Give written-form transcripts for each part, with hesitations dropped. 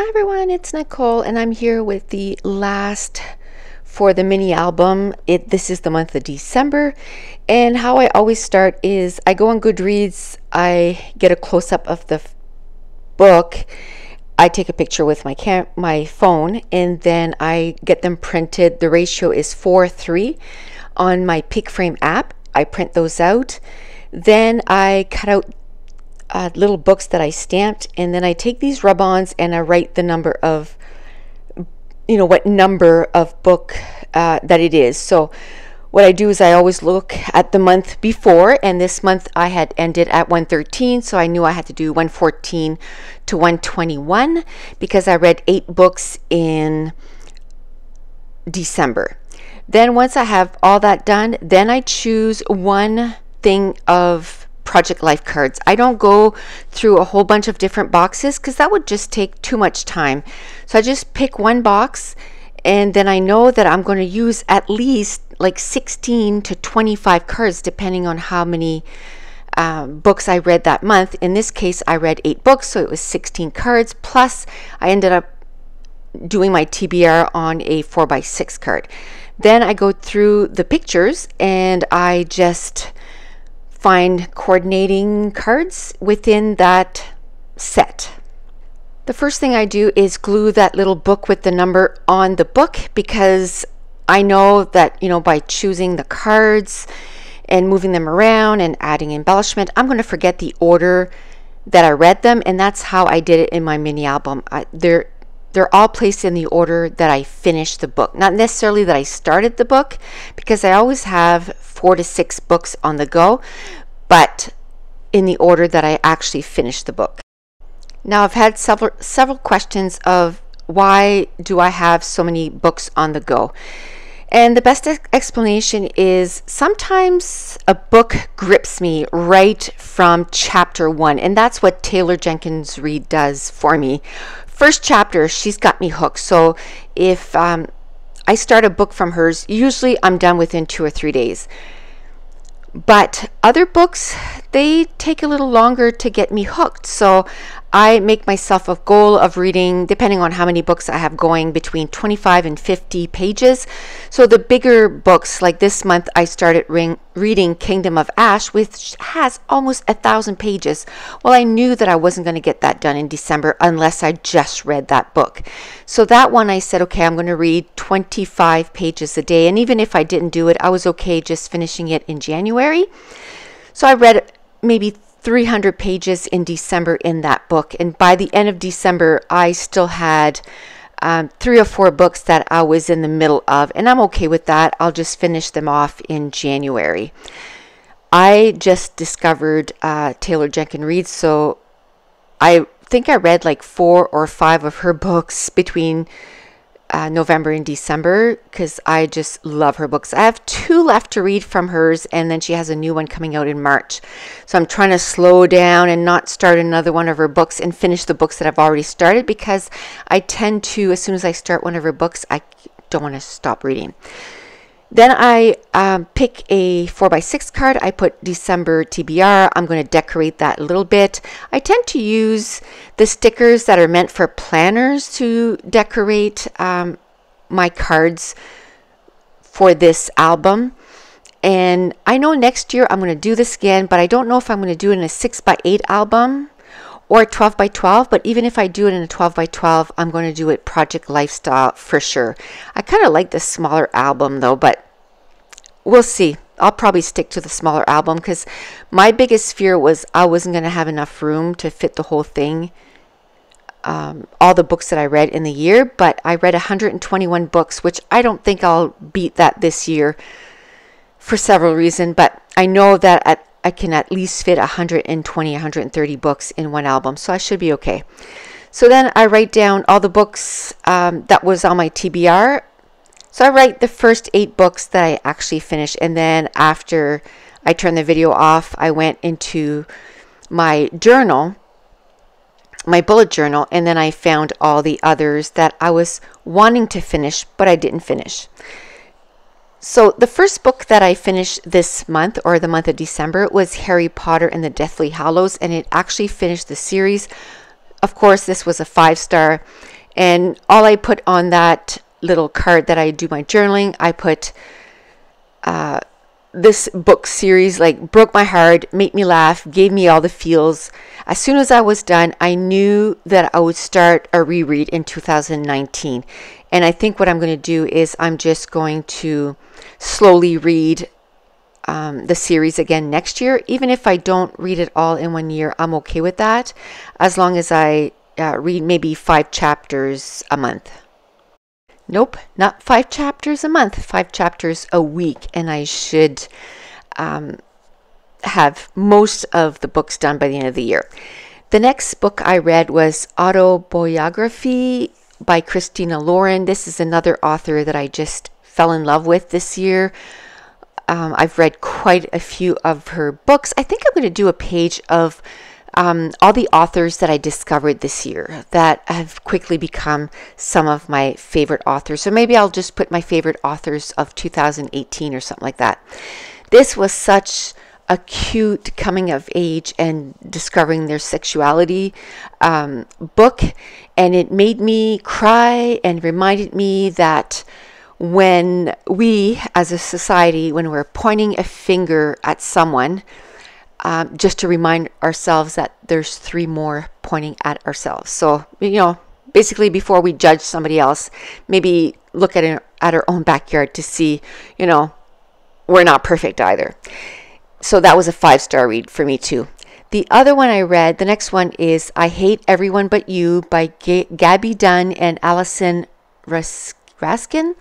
Hi everyone, it's Nicole and I'm here with the last for the mini album. This is the month of December, and how I always start is I go on Goodreads, I get a close-up of the book, I take a picture with my phone, and then I get them printed. The ratio is 4:3 on my Pick Frame app. I print those out. Then I cut out little books that I stamped, and then I take these rub-ons and I write the number of, what number of book that it is. So what I do is I always look at the month before, and this month I had ended at 113, so I knew I had to do 114 to 121 because I read 8 books in December. Then once I have all that done, then I choose one thing of Project Life cards. I don't go through a whole bunch of different boxes because that would just take too much time. So I just pick one box, and then I know that I'm going to use at least like 16 to 25 cards depending on how many books I read that month. In this case, I read 8 books, so it was 16 cards, plus I ended up doing my TBR on a 4x6 card. Then I go through the pictures and I just find coordinating cards within that set. The first thing I do is glue that little book with the number on the book, because I know that, by choosing the cards and moving them around and adding embellishment, I'm going to forget the order that I read them, and that's how I did it in my mini album. They're all placed in the order that I finished the book. Not necessarily that I started the book, because I always have 4 to 6 books on the go, but in the order that I actually finished the book. Now, I've had several questions of why do I have so many books on the go? And the best explanation is sometimes a book grips me right from chapter 1, and that's what Taylor Jenkins Reid does for me. First chapter, she's got me hooked. So if I start a book from hers, usually I'm done within 2 or 3 days. But other books, they take a little longer to get me hooked. So I make myself a goal of reading, depending on how many books I have going, between 25 and 50 pages. So the bigger books, like this month, I started reading Kingdom of Ash, which has almost 1,000 pages. Well, I knew that I wasn't going to get that done in December unless I just read that book. So that one I said, okay, I'm going to read 25 pages a day. And even if I didn't do it, I was okay just finishing it in January. So I read maybe 300 pages in December in that book, and by the end of December I still had 3 or 4 books that I was in the middle of, and I'm okay with that. I'll just finish them off in January. I just discovered Taylor Jenkins Reid, so I think I read like 4 or 5 of her books between November and December, because I just love her books. I have 2 left to read from hers, and then she has a new one coming out in March. So I'm trying to slow down and not start another one of her books and finish the books that I've already started, because I tend to, as soon as I start one of her books, I don't want to stop reading. Then I pick a 4x6 card. I put December TBR. I'm going to decorate that a little bit. I tend to use the stickers that are meant for planners to decorate my cards for this album. And I know next year I'm going to do this again, but I don't know if I'm going to do it in a 6x8 album or a 12x12, but even if I do it in a 12x12, I'm going to do it Project Lifestyle for sure. I kind of like the smaller album though, but we'll see. I'll probably stick to the smaller album, because my biggest fear was I wasn't going to have enough room to fit the whole thing, all the books that I read in the year. But I read 121 books, which I don't think I'll beat that this year for several reasons, but I know that I can at least fit 120, 130 books in one album, so I should be okay. So then I write down all the books that was on my TBR. So I write the first 8 books that I actually finished, and then after I turned the video off, I went into my journal, my bullet journal, and then I found all the others that I was wanting to finish, but I didn't finish. So the first book that I finished this month, or the month of December, was Harry Potter and the Deathly Hallows, and it actually finished the series of course, this was a 5-star. And all I put on that little card that I do my journaling, I put this book series like broke my heart, made me laugh, gave me all the feels. As soon as I was done, I knew that I would start a reread in 2019. And I think what I'm going to do is I'm just going to slowly read the series again next year. Even if I don't read it all in one year, I'm okay with that, as long as I read maybe 5 chapters a month. Nope, not 5 chapters a month, 5 chapters a week, and I should have most of the books done by the end of the year. The next book I read was Autobiography by Christina Lauren. This is another author that I just fell in love with this year. I've read quite a few of her books. I think I'm going to do a page of all the authors that I discovered this year that have quickly become some of my favorite authors. So maybe I'll just put my favorite authors of 2018 or something like that. This was such a cute coming of age and discovering their sexuality book, and it made me cry and reminded me that when we as a society, when we're pointing a finger at someone, just to remind ourselves that there's 3 more pointing at ourselves. So, basically before we judge somebody else, maybe look at our own backyard to see, we're not perfect either. So that was a 5-star read for me too. The other one I read, the next one is I Hate Everyone But You by Gabby Dunn and Allison Raskin.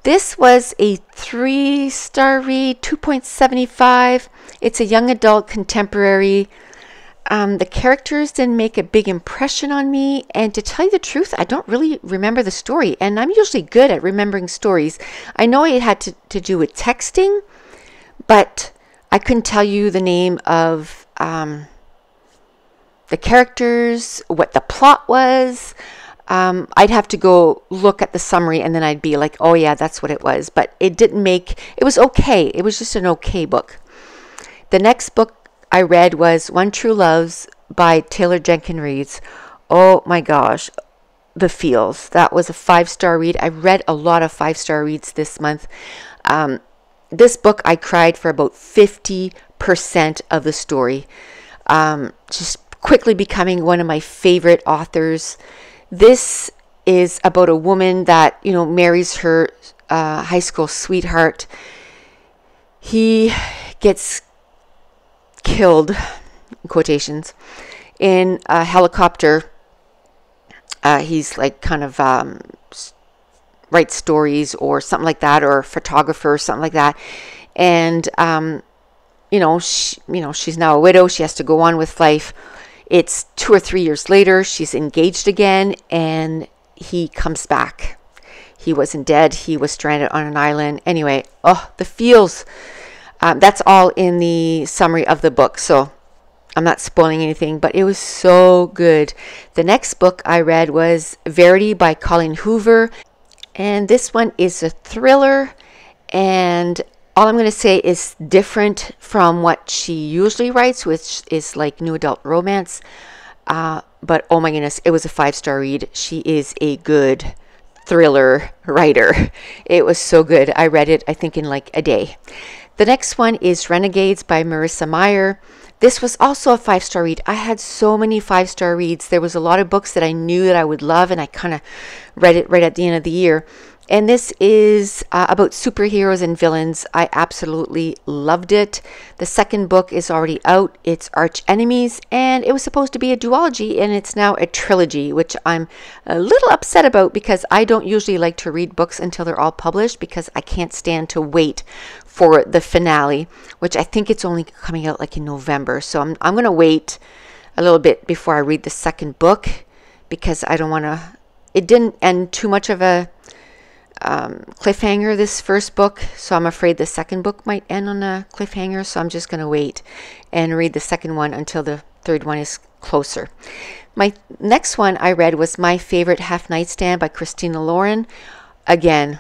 This was a 3-star read, 2.75. It's a young adult contemporary. The characters didn't make a big impression on me, and to tell you the truth, I don't really remember the story, and I'm usually good at remembering stories. I know it had to do with texting, but I couldn't tell you the name of the characters, what the plot was. I'd have to go look at the summary and then I'd be like, oh yeah, that's what it was. But it was okay. It was just an okay book. The next book I read was One True Loves by Taylor Jenkins Reid. Oh my gosh, the feels. That was a 5-star read. I read a lot of 5-star reads this month. This book, I cried for about 50% of the story. Just quickly becoming one of my favorite authors. This is about a woman that, marries her high school sweetheart. He gets killed, in quotations, in a helicopter. He's like kind of writes stories or something like that, or a photographer or something like that. And, she's now a widow. She has to go on with life. It's 2 or 3 years later. She's engaged again, and he comes back. He wasn't dead. He was stranded on an island. Anyway, the feels. That's all in the summary of the book, so I'm not spoiling anything, but it was so good. The next book I read was Verity by Colleen Hoover, and this one is a thriller, and all I'm going to say is different from what she usually writes, which is like new adult romance. But oh my goodness, it was a 5-star read. She is a good thriller writer. It was so good. I read it, I think, in like a day. The next one is Renegades by Marissa Meyer. This was also a 5-star read. I had so many 5-star reads. There was a lot of books that I knew that I would love, and I kind of read it right at the end of the year. And this is about superheroes and villains. I absolutely loved it. The second book is already out. It's Arch Enemies, and it was supposed to be a duology, and it's now a trilogy, which I'm a little upset about because I don't usually like to read books until they're all published because I can't stand to wait for the finale, which I think it's only coming out like in November. So I'm going to wait a little bit before I read the second book because I don't want to... It didn't end too much of a cliffhanger, this first book, so I'm afraid the second book might end on a cliffhanger, so I'm just going to wait and read the second one until the third one is closer. My next one I read was My Favorite Half Nightstand by Christina Lauren. Again,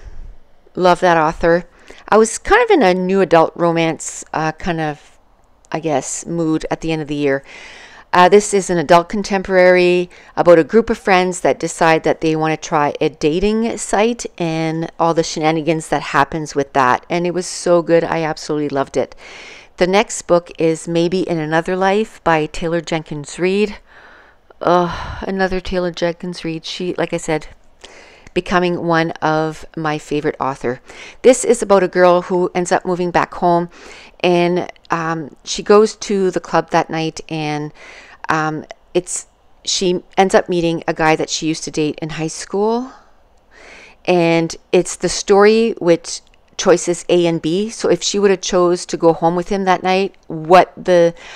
love that author. I was kind of in a new adult romance kind of, I guess, mood at the end of the year. This is an adult contemporary about a group of friends that decide that they want to try a dating site and all the shenanigans that happens with that. And it was so good. I absolutely loved it. The next book is Maybe in Another Life by Taylor Jenkins Reid. Another Taylor Jenkins Reid. She, like I said, becoming one of my favorite author. This is about a girl who ends up moving back home, and she goes to the club that night, and she ends up meeting a guy that she used to date in high school, and it's the story with choices A and B. So if she would have chose to go home with him that night,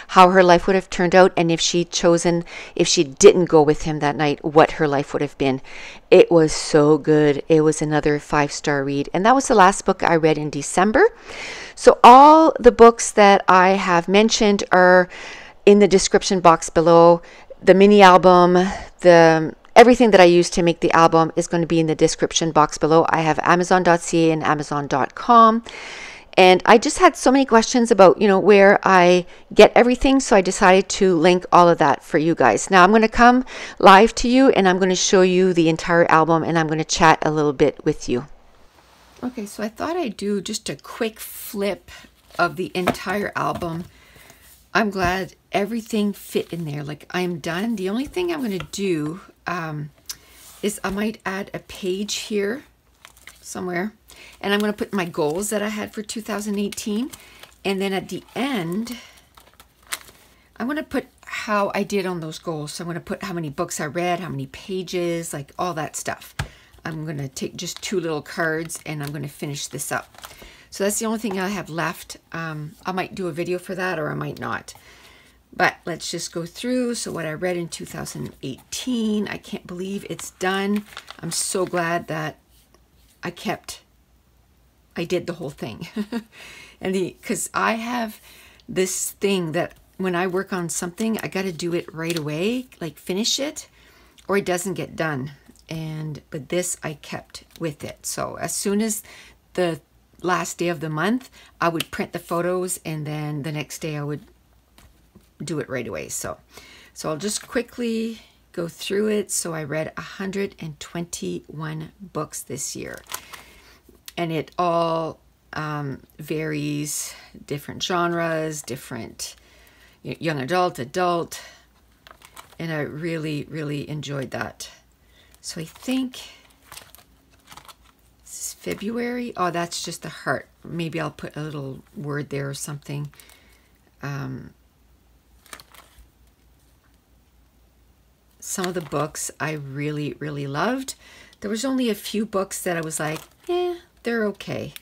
how her life would have turned out, and if she didn't go with him that night, what her life would have been. It was so good. It was another 5-star read, and that was the last book I read in December. So all the books that I have mentioned are in the description box below. The mini album, everything that I used to make the album is going to be in the description box below. I have Amazon.ca and Amazon.com. And I just had so many questions about, where I get everything. So I decided to link all of that for you guys. Now I'm going to come live to you, and I'm going to show you the entire album, and I'm going to chat a little bit with you. Okay, so I thought I'd do just a quick flip of the entire album. I'm glad everything fit in there. Like, I'm done. The only thing I'm going to do is I might add a page here somewhere, and I'm going to put my goals that I had for 2018, and then at the end I'm going to put how I did on those goals. So I'm going to put how many books I read, how many pages, like all that stuff. I'm going to take just 2 little cards, and I'm going to finish this up. So that's the only thing I have left. I might do a video for that, or I might not. But let's just go through. So what I read in 2018, I can't believe it's done. I'm so glad that I did the whole thing. And because I have this thing that when I work on something, I got to do it right away, like finish it, or it doesn't get done. But this I kept with it. So as soon as the last day of the month, I would print the photos, and then the next day I would do it right away. So I'll just quickly go through it. So I read 121 books this year, and it all varies, different genres, different young adult, and I really, really enjoyed that. So I think this is February. Oh, that's just a heart. Maybe I'll put a little word there or something. Some of the books I really, really loved. There was only a few books that I was like, they're okay.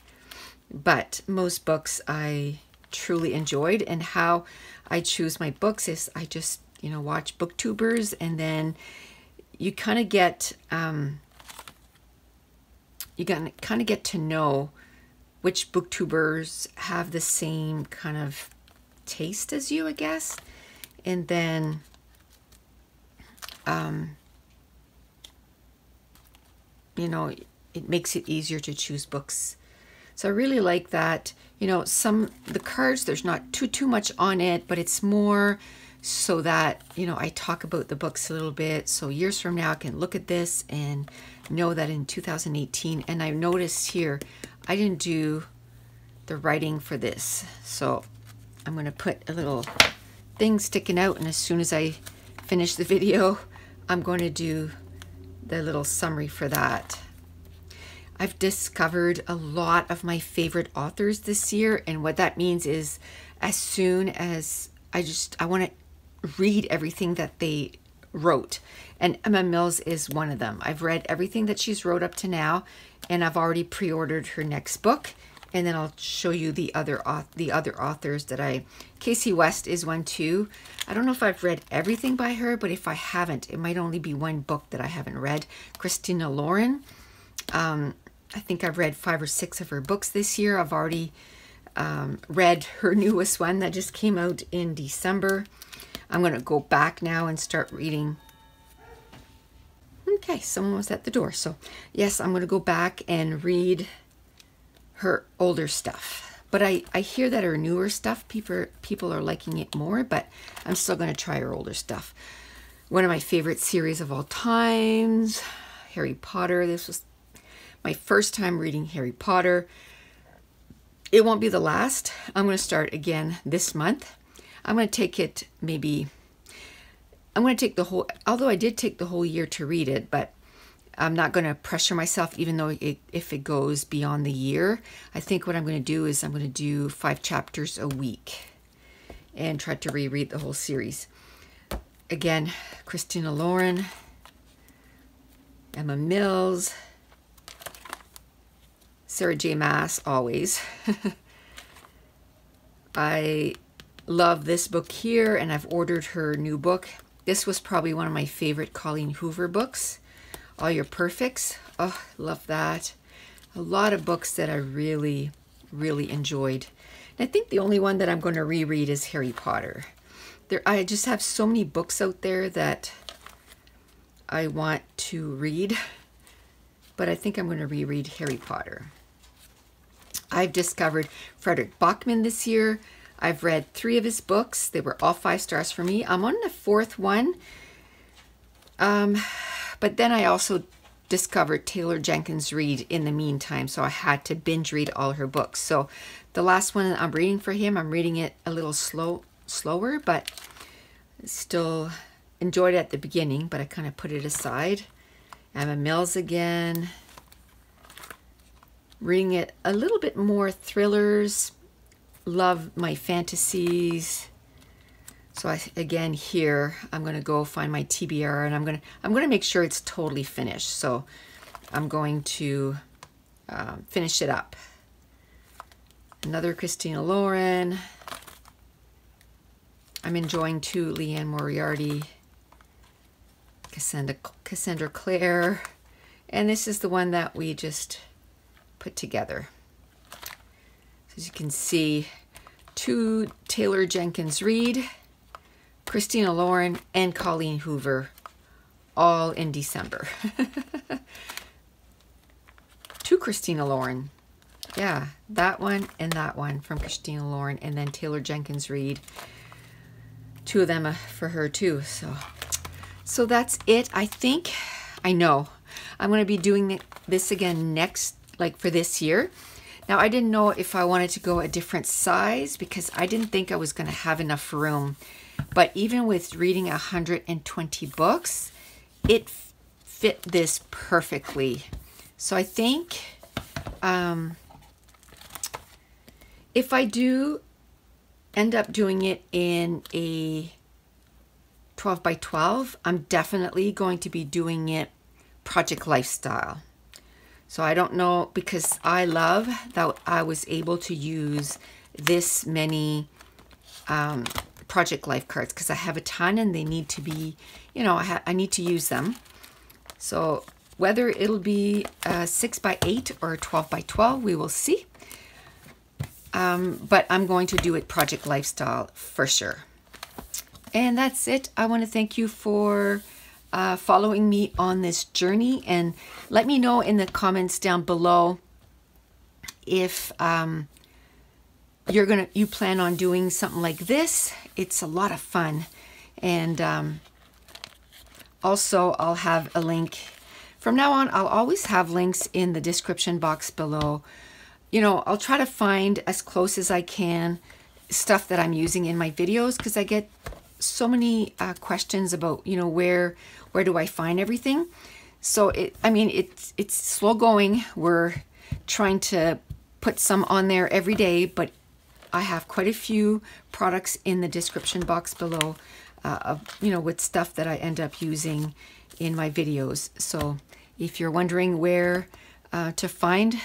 But most books I truly enjoyed, and how I choose my books is I just, watch booktubers, and then you kind of get, get to know which booktubers have the same kind of taste as you, I guess. And then it makes it easier to choose books. So I really like that. The cards, there's not too much on it, but it's more so that, I talk about the books a little bit. So years from now, I can look at this and know that in 2018, and I noticed here, I didn't do the writing for this. So I'm going to put a little thing sticking out, and as soon as I finish the video, I'm going to do the little summary for that. I've discovered a lot of my favorite authors this year, and what that means is as soon as I want to read everything that they wrote, and Emma Mills is one of them. I've read everything that she's wrote up to now, and I've already pre-ordered her next book, and then I'll show you the other authors that Casey West is one too. I don't know if I've read everything by her, but if I haven't, it might only be one book that I haven't read. Christina Lauren, I think I've read 5 or 6 of her books this year. I've already read her newest one that just came out in December. I'm going to go back now and start reading. Okay, someone was at the door. So yes, I'm going to go back and read her older stuff. But I hear that her newer stuff, people are liking it more, but I'm still going to try her older stuff. One of my favorite series of all times, Harry Potter. This was my first time reading Harry Potter. It won't be the last. I'm going to start again this month. I'm going to take it I'm going to take the whole, although I did take the whole year to read it, but I'm not going to pressure myself, even though if it goes beyond the year. I think what I'm going to do is I'm going to do 5 chapters a week and try to reread the whole series. Again, Christina Lauren, Emma Mills, Sarah J. Maas, always. I love this book here, and I've ordered her new book. This was probably one of my favorite Colleen Hoover books. All Your Perfects. Oh, love that. A lot of books that I really, really enjoyed. And I think the only one that I'm going to reread is Harry Potter. I just have so many books out there that I want to read, but I think I'm going to reread Harry Potter. I've discovered Frederick Bachman this year. I've read 3 of his books. They were all 5 stars for me. I'm on the 4th one. But then I also discovered Taylor Jenkins Reid in the meantime, so I had to binge read all her books. So the last one I'm reading for him, I'm reading it a little slower, but still enjoyed it at the beginning, but I kind of put it aside. Emma Mills again. Reading it a little bit more thrillers. Love my fantasies. So again here, I'm going to go find my TBR, and I'm going to make sure it's totally finished. So I'm going to finish it up. Another Christina Lauren. I'm enjoying too Leanne Moriarty, Cassandra Clare, and this is the one that we just put together. So as you can see, 2 Taylor Jenkins Reid, Christina Lauren, and Colleen Hoover, all in December. 2 Christina Lauren. Yeah, that one and that one from Christina Lauren, and then Taylor Jenkins Reid. 2 of them for her too. So that's it. I know I'm going to be doing this again next, like for this year. Now, I didn't know if I wanted to go a different size because I didn't think I was going to have enough room. But even with reading 120 books, it fit this perfectly. So I think if I do end up doing it in a 12 by 12, I'm definitely going to be doing it Project Lifestyle. So I don't know, because I love that I was able to use this many Project Life cards, because I have a ton and they need to be, you know, I need to use them. So whether it'll be 6 by 8 or 12 by 12, we will see. But I'm going to do it Project Lifestyle for sure. And that's it. I want to thank you for following me on this journey, and let me know in the comments down below if you plan on doing something like this. It's a lot of fun. And also I'll have a link from now on. I'll always have links in the description box below. You know, I'll try to find as close as I can stuff that I'm using in my videos, because I get so many questions about, you know, where do I find everything. So it's slow going. We're trying to put some on there every day, but I have quite a few products in the description box below, you know, with stuff that I end up using in my videos. So if you're wondering where to find,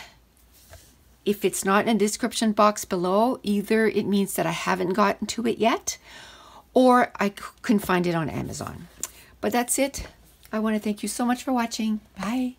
if it's not in the description box below, either it means that I haven't gotten to it yet, or I can find it on Amazon. But that's it. I want to thank you so much for watching. Bye.